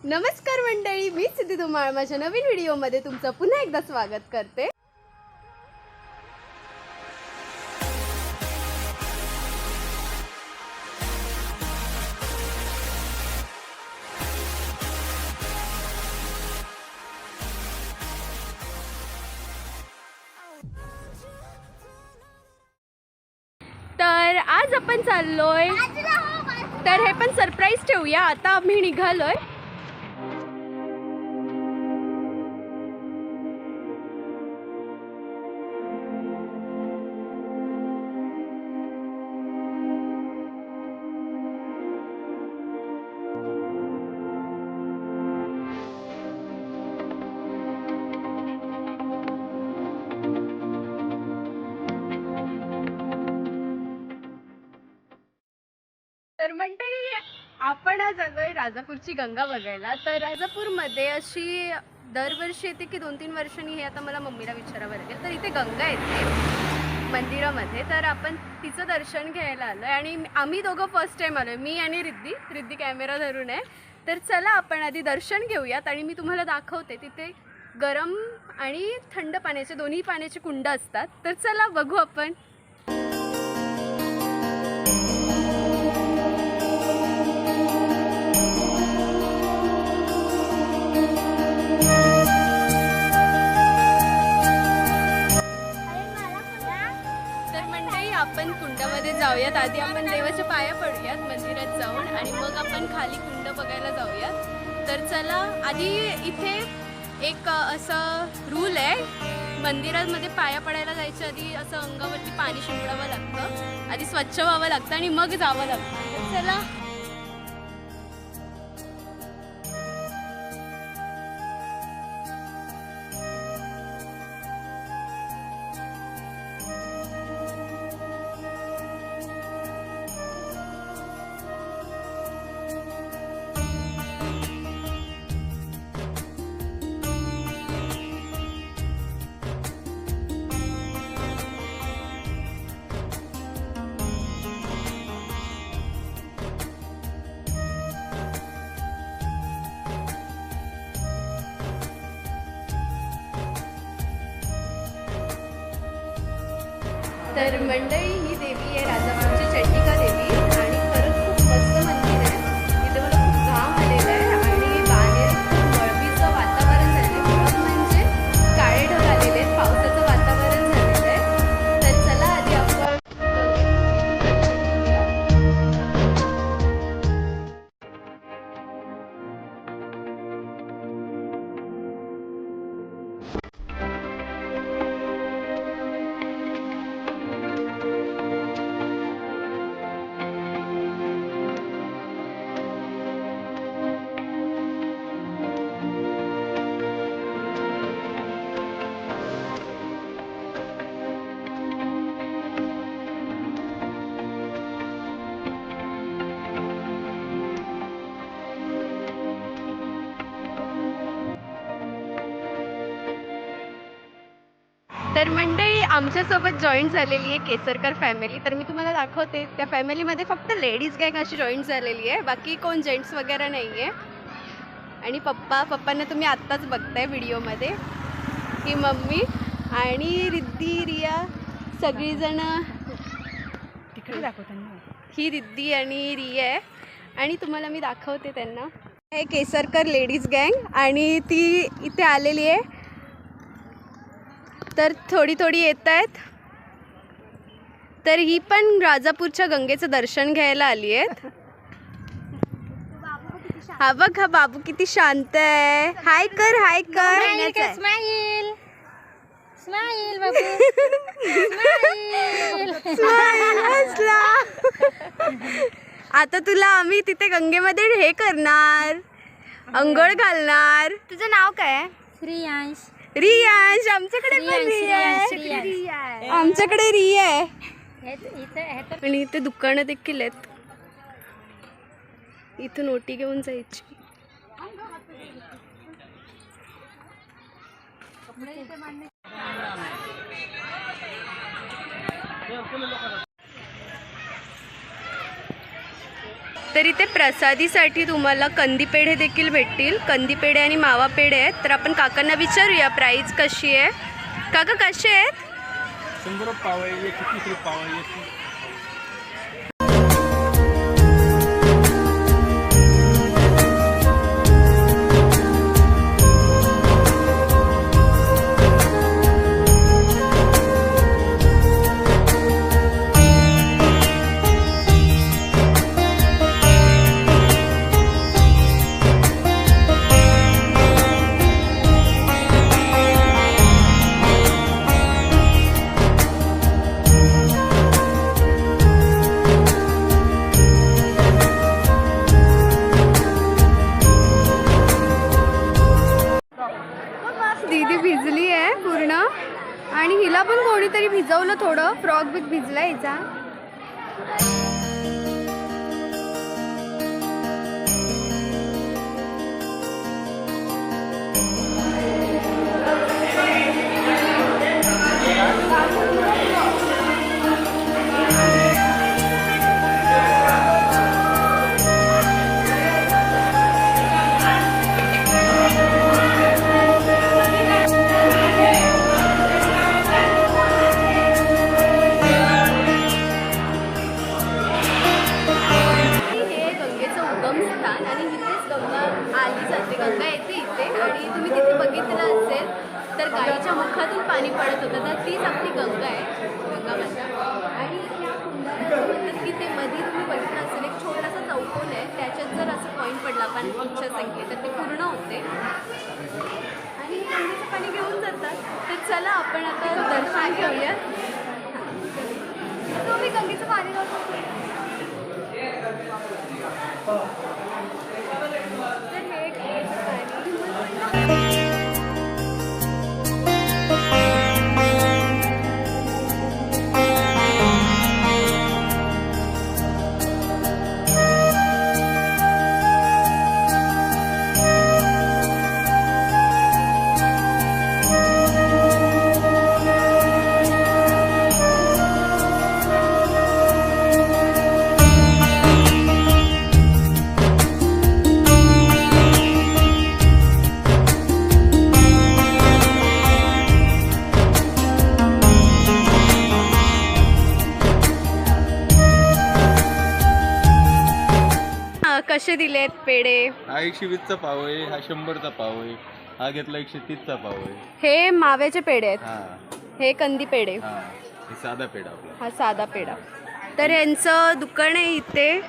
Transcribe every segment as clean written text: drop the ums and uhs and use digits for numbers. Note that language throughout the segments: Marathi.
नमस्कार मंडळी, मी सिद्धी धुमाळ माझ्या नवीन व्हिडिओमध्ये तुमचं पुन्हा एकदा स्वागत करते. तर आज आपण चाललोय, तर हे पण सरप्राईज ठेवूया. आता आम्ही निघालोय. तर मंडळी, आपण आज आलोय राजापूरची गंगा बघायला. तर राजापूरमध्ये अशी दरवर्षी येते की 2-3 वर्षांनी, हे आता मला मम्मीला विचारावं लागेल. तर इथे गंगा येते मंदिरामध्ये, तर आपण तिचं दर्शन घ्यायला आलोय. आणि आम्ही दोघं फर्स्ट टाइम आलोय, मी आणि रिद्धी कॅमेरा धरून आहे. तर चला आपण आधी दर्शन घेऊयात आणि मी तुम्हाला दाखवते. तिथे गरम आणि थंड पाण्याचे, दोन्ही पाण्याचे कुंड असतात. तर चला बघू आपण. आपण कुंडामध्ये जाऊयात. आधी आपण देवाच्या पाया पडूयात मंदिरात जाऊन आणि मग आपण खाली कुंड बघायला जाऊयात. तर चला, आधी इथे एक असं रूल आहे, मंदिरामध्ये पाया पडायला जायच्या आधी असं अंगावरती पाणी शिंपडावं लागतं, आधी स्वच्छ व्हावं लागतं आणि मग जावं लागतं. तर चला. तर मंडळी, ही देवी आहे राजापूरची चंडिका देवी आणि खरंच खूप मस्त मंदिर आहे. इथे मला खूप घाम आलेला आहे आणि बाहेर खूप मळवीचं वातावरण झालं आहे, म्हणजे काळे ढग आलेले आहेत, पावसाचं वातावरण झालेलं आहे. तर चला आधी आपण तर मंडळी, आमच्यासोबत जॉईन झालेली आहे केसरकर फॅमिली. तर मी तुम्हाला दाखवते. त्या फॅमिलीमध्ये फक्त लेडीज गँग अशी जॉईन झालेली आहे, बाकी कोण जेंट्स वगैरे नाही आहे. आणि पप्पांना तुम्ही आत्ताच बघताय व्हिडिओमध्ये. ही मम्मी आणि रिद्धी, रिया सगळीजण तिकडे दाखवताना. ही रिद्धी आणि रिया आहे आणि तुम्हाला मी दाखवते त्यांना. हे केसरकर लेडीज गँग आणि ती इथे आलेली आहे. तर थोडी येत आहेत. तर ही पण राजापूरच्या गंगेचं दर्शन घ्यायला आली आहेत. हा बघ, हा बाबू किती शांत आहे. हाय कर, हाय कर. स्माईल स्माईल बाबू स्माईल हसला. आता तुला आम्ही तिथे गंगेमध्ये हे करणार, अंघोळ घालणार. तुझं नाव काय आहे? श्रेयांश. रियांश. आमच्याकडे पण रिया आहे. आमच्याकडे रिया आहे. आणि इथे दुकानं देखील आहेत. इथून ओटी घेऊन जायची. तर इथे प्रसादीसाठी तुम्हाला कंदी पेढे देखील भेटतील. कंदी पेढे आणि मावा पेढे आहेत. तर आपण काकांना विचारूया प्राईस कशी आहे. काका कसे आहेत? 100 पाव आहे, 130 पाव आहे. दीदी भिजली आहे पूर्ण आणि हिला पण कोणीतरी भिजवलं थोडं. फ्रॉक बिक भिजला हिचा. गंगा येते इथे आणि तुम्ही तिथे बघितलं असेल तर गाईच्या मुखातून पाणी पडत होतं. तर तीच आपली गंगा आहे, गंगा माता. आणि या कुंडाला म्हणतात की ते मध्ये तुम्ही बघितलं असेल एक छोटासा चौकोन आहे, त्याच्यात जर असं पॉईंट पडला आपण इच्छासंख्ये तर ते पूर्ण होते आणि गंगेचं पाणी घेऊन जातात. तर चला आपण आता दर्शन घेऊया. तुम्ही गंगेचं पाणी घालतो. कसे दिलेत पेढे? हा 120चा पाव आहे, हा 100चा पाव आहे, हा घेतला 130चा पाव आहे. हे माव्याचे पेढे आहेत. हा हे कंदी पेढे. हा हे साधा पेढा आपला. हा साधा पेढा. तर यांचं दुकान आहे इथे.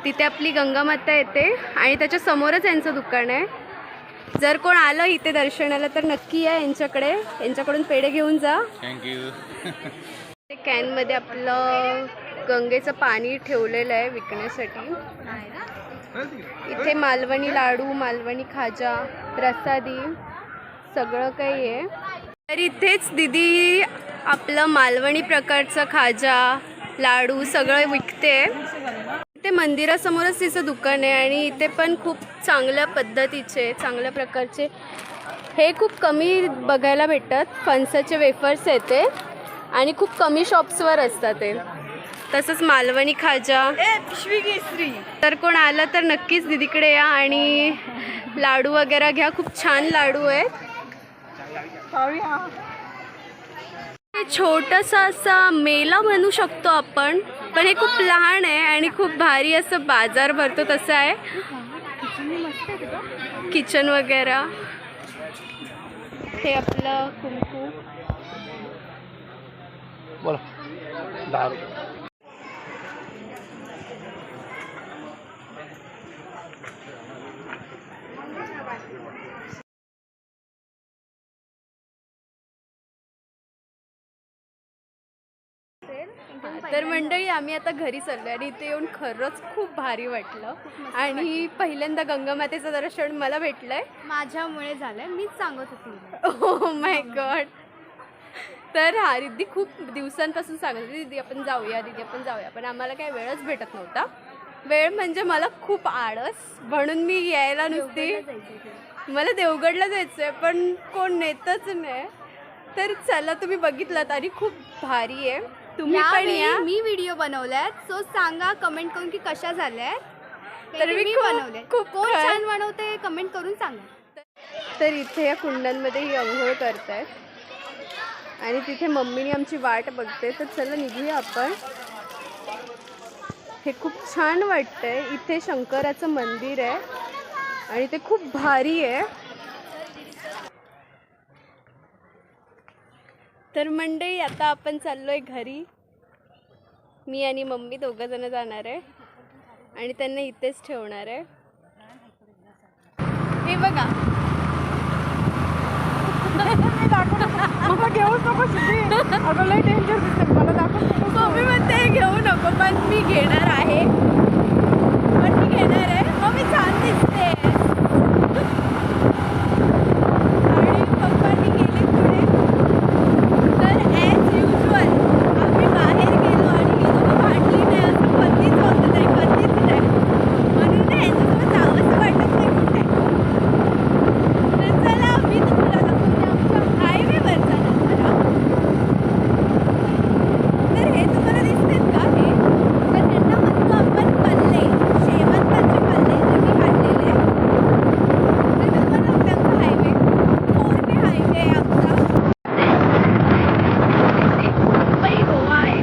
तिथे आपली गंगा माता येते आणि त्याच्या समोरच यांचं दुकान आहे. जर कोण आलं इथे दर्शनाला तर नक्की या यांच्याकडे, यांच्याकडून पेढे घेऊन जा. थँक्यू. कॅनमध्ये आपलं गंगेचं पाणी ठेवलेलं आहे विकण्यासाठी. इथे मालवणी लाडू, मालवणी खाजा, प्रसादी सगळं काही आहे. तर इथेच दीदी आपलं मालवणी प्रकारचं खाजा, लाडू सगळं विकते. इथे मंदिरासमोरच तिचं दुकान आहे आणि इथे पण खूप चांगल्या पद्धतीचे, चांगल्या प्रकारचे हे खूप कमी बघायला भेटतात. फणसाचे वेफर्स येते आणि खूप कमी शॉप्सवर असतात ते. तसंच मालवणी खाजा. तर कोण आलं तर नक्कीच दीदीकडे या आणि लाडू वगैरे घ्या. खूप छान लाडू आहेत. छोटासा असा मेला म्हणू शकतो आपण, पण हे खूप लहान आहे आणि खूप भारी असं बाजार भरतो तसं आहे. किचन वगैरे. हे आपलं कुंकू. बोला 10 रुपये. तर मंडळी आम्ही आता घरी चाललो आणि इथे येऊन खरंच खूप भारी वाटलं आणि पहिल्यांदा गंगा मातेचं दर्शन मला भेटलंय. माझ्यामुळे झालंय, मीच सांगत होती. Oh my God. तर हा रिद्धी खूप दिवसांपासून सांगत होती दीदी आपण जाऊया, दीदी आपण जाऊया, पण आम्हाला काही वेळच भेटत नव्हता. वेळ म्हणजे मला खूप आळस, म्हणून मी यायला नुसती. मला देवगडला जायचं आहे पण कोण नेतच नाही. तर चला तुम्ही बघितलात आणि खूप भारी आहे. तुम्ही पण या. मी व्हिडिओ बनवल्यात, सो सांगा कमेंट करून की कशा झाल्यात. तर मी खूप- बनवले. खूप कोण खरं- छान बनवते कमेंट करून सांगा. तर इथे या कुंडांमध्ये ही अंघोळ करतायत आणि तिथे मम्मीने आमची वाट बघते. तर चला निघूया आपण. हे खूप छान वाटतंय. इथे शंकराचं मंदिर आहे आणि ते खूप भारी आहे. तर मंडळी आता आपण चाललोय घरी. मी आणि मम्मी दोघं जण जाणार आहे आणि त्यांना इथेच ठेवणार आहे. हे बघा, मला घेऊच नको सिद्धी. अगं लय डेंजर दिसते मला दाखव. मम्मी म्हणते हे घेऊ नको, पण मी घेणार आहे. पण मी घेणार आहे. मम्मी छान दिसते. आणि पप्पांनी गेले पुढे. तर ॲज युजल आम्ही बाहेर गेलो आणि ही दोघं भांडली नाही असं कधीच होत नाही, कधीच नाही. म्हणून ना यांच्यासोबत जावंसं वाटत नाही कुठे. तर चला मी तुम्हाला दाखवते आमच्या हायवेवरचा नजारा. तर हे तुम्हाला दिसतात का हे? तर ह्यांना म्हणतो आपण कल्ले, शेवंताचे कल्ले जे मी काढलेले. तर तुम्हाला दाखवते आमचा हायवे. 4 हायवे आहे आमचा. मुंबई गोवा आहे.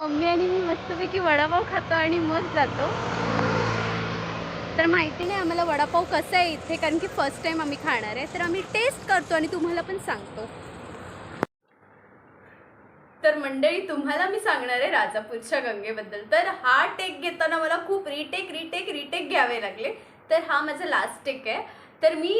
मम्मी आणि मी मस्तपैकी वडापाव खातो आणि मग जातो. तर माहिती नाही आम्हाला वडापाव कसा आहे इथे, कारण की फर्स्ट टाइम आम्ही खाणार आहे. तर आम्ही टेस्ट करतो आणि तुम्हाला पण सांगतो. तर मंडळी तुम्हाला मी सांगणार आहे राजापूरच्या गंगेबद्दल. तर हा टेक घेताना मला खूप रिटेक घ्यावे लागले. तर हा माझा लास्ट टेक आहे. तर मी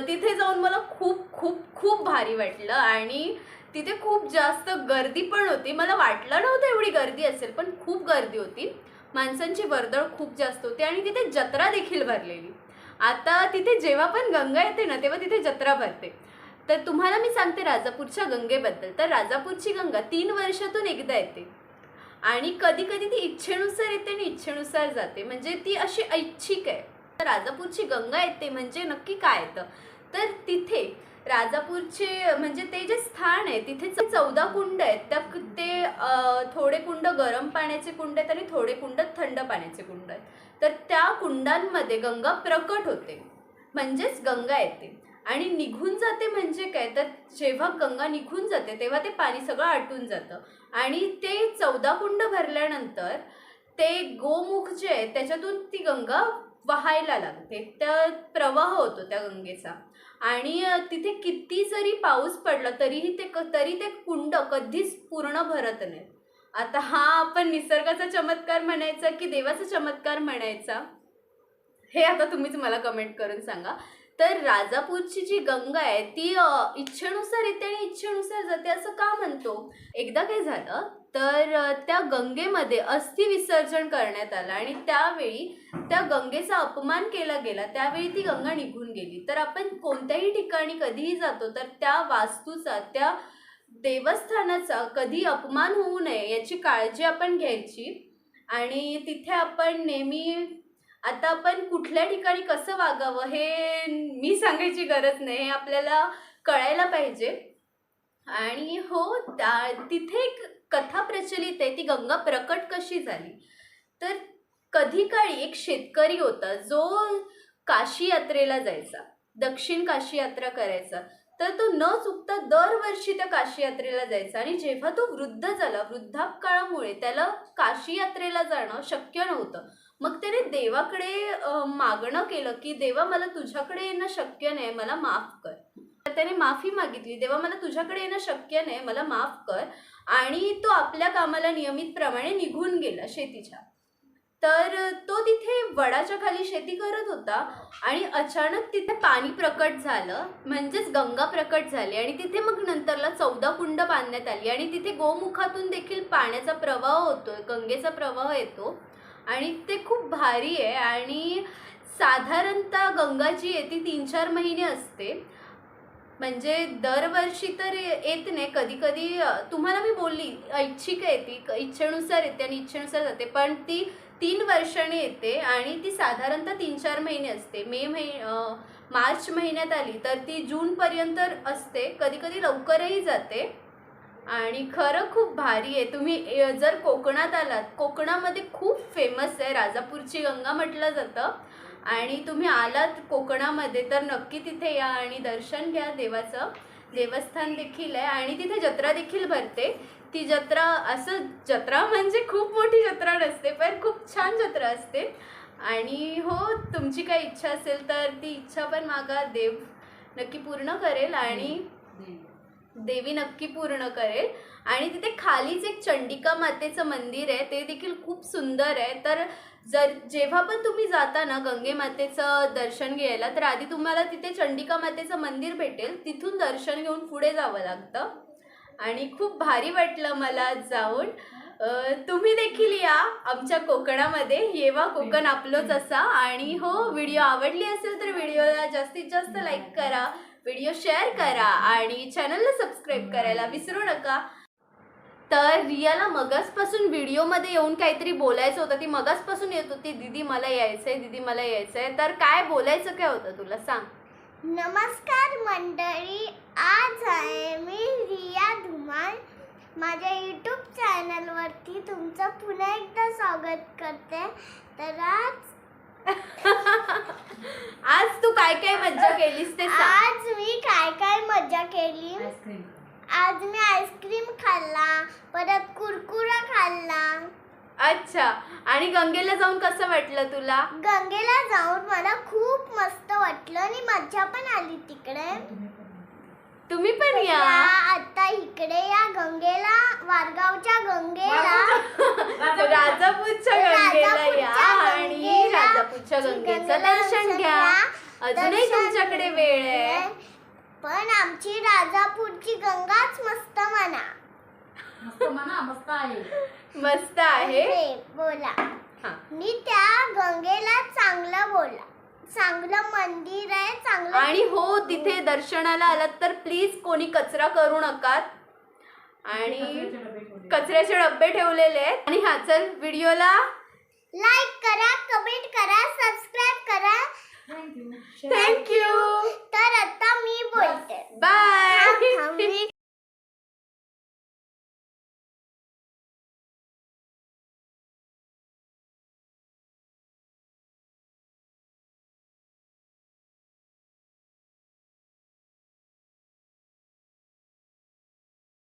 तिथे जाऊन मला खूप खूप खूप भारी वाटलं आणि तिथे खूप जास्त गर्दी पण होती. मला वाटलं नव्हतं एवढी गर्दी असेल, पण खूप गर्दी होती. माणसांची वर्दळ खूप जास्त होती आणि तिथे जत्रा देखील भरलेली. आता तिथे जेव्हा पण गंगा येते ना तेव्हा तिथे जत्रा भरते. तर तुम्हाला मी सांगते राजापूरच्या गंगेबद्दल. तर राजापूरची गंगा 3 वर्षातून एकदा येते आणि कधी कधी ती इच्छेनुसार येते आणि इच्छेनुसार जाते. म्हणजे ती अशी ऐच्छिक आहे. तर राजापूरची गंगा येते म्हणजे नक्की काय येतं, तर तिथे राजापूरचे म्हणजे ते जे स्थान आहे तिथे 14 कुंड आहेत. ते थोडे कुंड गरम पाण्याचे कुंड आहेत आणि थोडे कुंड थंड पाण्याचे कुंड आहेत. तर त्या कुंडांमध्ये गंगा प्रकट होते म्हणजेच गंगा येते आणि निघून जाते. म्हणजे काय, तर जेव्हा गंगा निघून जाते तेव्हा ते पाणी सगळं आटून जातं आणि ते 14 कुंड भरल्यानंतर ते गोमुख जे आहे त्याच्यातून ती गंगा वाहायला लागते. त्या प्रवाह होतो त्या गंगेचा आणि तिथे किती जरी पाऊस पडला तरी ते कुंड कधीच पूर्ण भरत नाही. आता हा आपण निसर्गाचा चमत्कार म्हणायचा की देवाचा चमत्कार म्हणायचा, हे आता तुम्हीच मला कमेंट करून सांगा. तर राजापूरची जी गंगा आहे ती इच्छेनुसार येते आणि इच्छेनुसार जाते असं का म्हणतो. एकदा काय झालं तर त्या गंगेमध्ये अस्थि विसर्जन करण्यात आलं आणि त्यावेळी त्या गंगेचा अपमान केला गेला. त्यावेळी ती गंगा निघून गेली. तर आपण कोणत्याही ठिकाणी कधीही जातो तर त्या वास्तूचा, त्या देवस्थानाचा कधी अपमान होऊ नये याची काळजी आपण घ्यायची. आणि तिथे आपण नेहमी, आता आपण कुठल्या ठिकाणी कसं वागावं हे मी सांगायची गरज नाही, हे आपल्याला कळायला पाहिजे. आणि हो तिथे एक कथा प्रचलित आहे, ती गंगा प्रकट कशी झाली. तर कधी काळी एक शेतकरी होता जो काशी यात्रेला जायचा, दक्षिण काशी यात्रा करायचा. तर तो न चुकता दरवर्षी त्या काशी यात्रेला जायचा. आणि जेव्हा तो वृद्ध झाला, वृद्धापकाळामुळे त्याला काशी यात्रेला जाणं शक्य नव्हतं. मग त्याने देवाकडे मागणं केलं की देवा, मला तुझ्याकडे येणं शक्य नाही, मला माफ कर. तर त्याने माफी मागितली, देवा मला तुझ्याकडे येणं शक्य नाही, मला माफ कर. आणि तो आपल्या कामाला नियमितप्रमाणे निघून गेला शेतीच्या. तर तो तिथे वडाच्या खाली शेती करत होता आणि अचानक तिथे पाणी प्रकट झालं, म्हणजेच गंगा प्रकट झाली. आणि तिथे मग नंतरला 14 कुंड बांधण्यात आली. आणि तिथे गोमुखातून देखील पाण्याचा प्रवाह होतोय, गंगेचा प्रवाह येतो. आणि ते खूप भारी आहे. आणि साधारणतः गंगा जी आहे ती 3-4 महिने असते, म्हणजे दरवर्षी तर येत नाही. कधी कधी तुम्हाला मी बोलली ऐच्छिक आहे, ती इच्छेनुसार येते आणि इच्छेनुसार जाते. पण ती 3 वर्षांनी येते आणि ती साधारणतः 3-4 महिने असते. मार्च महिन्यात आली तर ती जूनपर्यंत असते, कधी कधी लवकरही जाते. आणि खरं खूप भारी आहे. तुम्ही जर कोकणात आलात, कोकणामध्ये खूप फेमस आहे, राजापूरची गंगा म्हटलं जातं. आणि तुम्ही आलात कोकणामध्ये तर नक्की तिथे या आणि दर्शन घ्या देवाचं. देवस्थान देखील आहे आणि तिथे जत्रा देखील भरते. ती जत्रा असं, जत्रा म्हणजे खूप मोठी जत्रा नसते, पण खूप छान जत्रा असते. आणि हो, तुमची काही इच्छा असेल तर ती इच्छा पण मागा, देव नक्की पूर्ण करेल आणि देवी नक्की पूर्ण करेल. आणि तिथे खालीच एक चंडिका मातेचं मंदिर आहे, ते देखील खूप सुंदर आहे. तर जेव्हा पण तुम्ही जाता ना गंगे मातेचं दर्शन घ्यायला, तर आधी तुम्हाला तिथे चंडिका मातेचं मंदिर भेटेल, तिथून दर्शन घेऊन पुढे जावं लागतं. आणि खूप भारी वाटलं मला जाऊन. तुम्ही देखील या आमच्या कोकणामध्ये, येवा कोकण आपलंच असा. आणि हो, व्हिडिओ आवडली असेल तर व्हिडिओला जास्तीत जास्त लाईक करा, व्हिडिओ शेअर करा आणि चॅनलला सबस्क्राईब करायला विसरू नका. तर रियाला मगासपासून व्हिडिओमध्ये येऊन काहीतरी बोलायचं होतं, ती मगासपासून येत होती, दीदी मला यायचंय, दीदी मला यायचंय. तर काय बोलायचं काय होतं तुला, सांग. नमस्कार मंडळी, आज आहे मी रिया धुमाळ. माझ्या यूट्यूब चॅनलवरती तुमचं पुन्हा एकदा स्वागत करते. तर आज तू काय काय मज्जा केलीस ते सांग. आज मी काय काय मजा केली. आज मी आईस्क्रीम खाल्ला, परत कुरकुरा खाल्ला. अच्छा, आणि गंगेला जाऊन कसं वाटलं तुला? गंगेला जाऊन मला खूप मस्त वाटलं आणि मज्जा पण आली तिकडे. तुम्ही पण या आता इकडे या गंगेला, वारगावच्या गंगेला, राजापूरच्या गंगेला या आणि राजापूरच्या गंगेचं दर्शन घ्या. अजूनही तुमच्याकडे वेळ आहे, पण आमची राजापूरची गंगाच मस्त म्हणा. मस्त आहे. मस्त आहे. बोला. हा. मी त्या गंगेला चांगलं बोला, चांगलं मंदिर आहे, चांगलं. आणि हो, तिथे दर्शनाला आलात तर प्लीज कोणी कचरा करू नका. आणि कचऱ्याचे डब्बे ठेवलेले आहेत. आणि हा, चल व्हिडिओला लाईक करा, कमेंट करा, सबस्क्राईब करा. थँक्यू. तर आता मी बोलते. बाय.